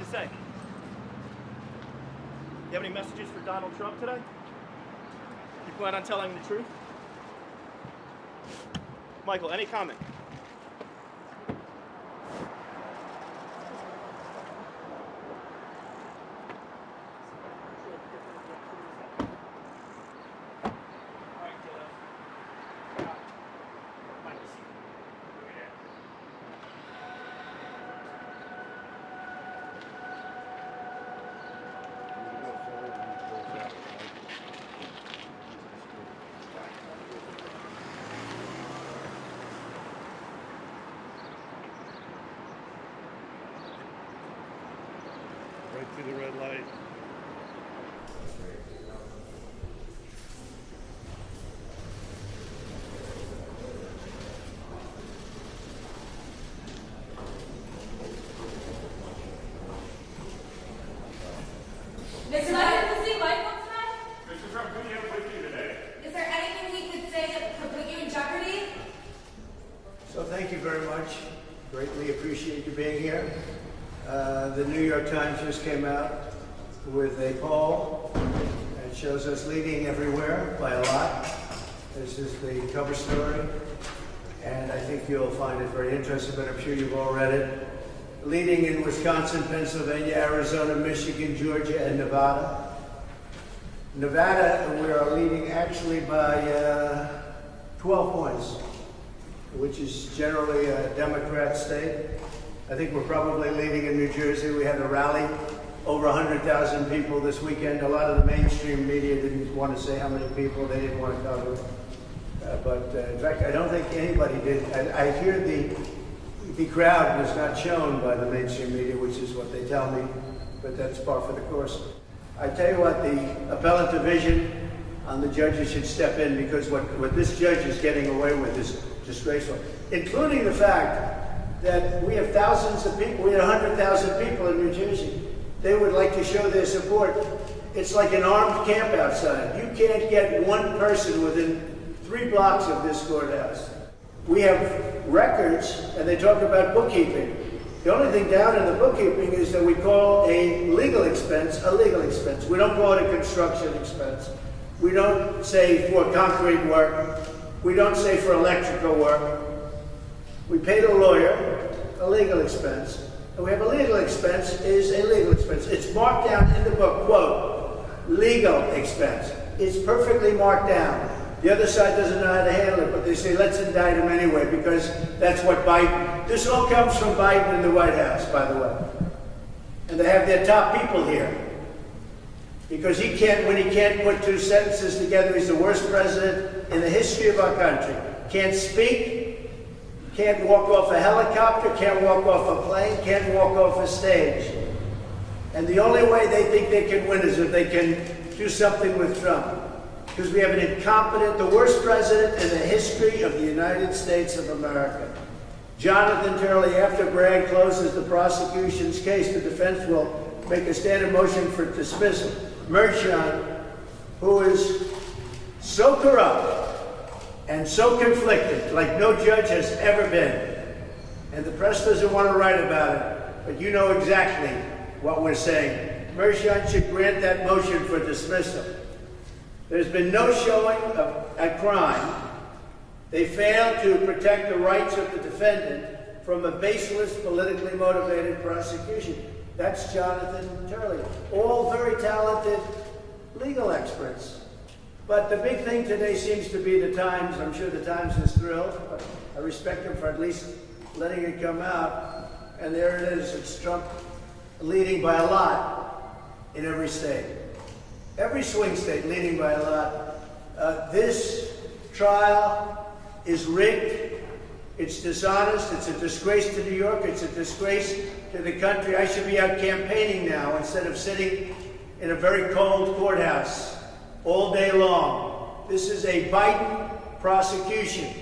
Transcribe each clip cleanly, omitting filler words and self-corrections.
to say? You have any messages for Donald Trump today? You plan on telling the truth? Michael, any comment? Right through the red light. Mr. Biden, is he Michael tonight? Mr. Trump, who do you have with you today? Is there anything he could say that could put you in jeopardy? So thank you very much. Greatly appreciate you being here. The New York Times just came out with a poll that shows us leading everywhere by a lot. This is the cover story, and I think you'll find it very interesting, but I'm sure you've all read it. Leading in Wisconsin, Pennsylvania, Arizona, Michigan, Georgia, and Nevada. Nevada, we are leading actually by 12 points, which is generally a Democrat state. I think we're probably leading in New Jersey. We had a rally, over 100,000 people this weekend. A lot of the mainstream media didn't want to say how many people, they didn't want to cover it. But in fact, I don't think anybody did. I hear the crowd was not shown by the mainstream media, which is what they tell me, but that's par for the course. I tell you what, the appellate division on the judges should step in, because what this judge is getting away with is disgraceful, including the fact that we have thousands of people, we had 100,000 people in New Jersey. They would like to show their support. It's like an armed camp outside. You can't get one person within 3 blocks of this courthouse. We have records, and they talk about bookkeeping. The only thing down in the bookkeeping is that we call a legal expense a legal expense. We don't call it a construction expense. We don't say for concrete work. We don't say for electrical work. We paid a lawyer a legal expense. And we have a legal expense is a legal expense. It's marked down in the book, quote, legal expense. It's perfectly marked down. The other side doesn't know how to handle it, but they say, let's indict him anyway, because that's what Biden, this all comes from Biden in the White House, by the way. And they have their top people here. Because when he can't put 2 sentences together, he's the worst president in the history of our country. Can't speak, can't walk off a helicopter, can't walk off a plane, can't walk off a stage. And the only way they think they can win is if they can do something with Trump. Because we have an incompetent, the worst president in the history of the United States of America. Jonathan Turley, after Bragg closes the prosecution's case, the defense will make a standard motion for dismissal. Mershon, who is so corrupt and so conflicted, like no judge has ever been. And the press doesn't want to write about it, but you know exactly what we're saying. Mershon should grant that motion for dismissal. There's been no showing of a crime. They failed to protect the rights of the defendant from a baseless, politically motivated prosecution. That's Jonathan Turley. All very talented legal experts. But the big thing today seems to be the Times. I'm sure the Times is thrilled, but I respect them for at least letting it come out. And there it is. It's Trump leading by a lot in every state. Every swing state leading by a lot. This trial is rigged. It's dishonest. It's a disgrace to New York. It's a disgrace to the country. I should be out campaigning now instead of sitting in a very cold courthouse all day long. This is a Biden prosecution.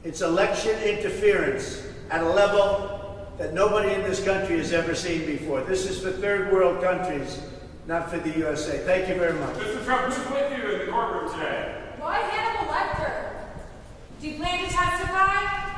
It's election interference at a level that nobody in this country has ever seen before. This is for third world countries, not for the USA. Thank you very much. Mr. Trump, who's with you in the courtroom today? Why Hannibal Lecter? Do you plan to testify?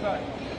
Right.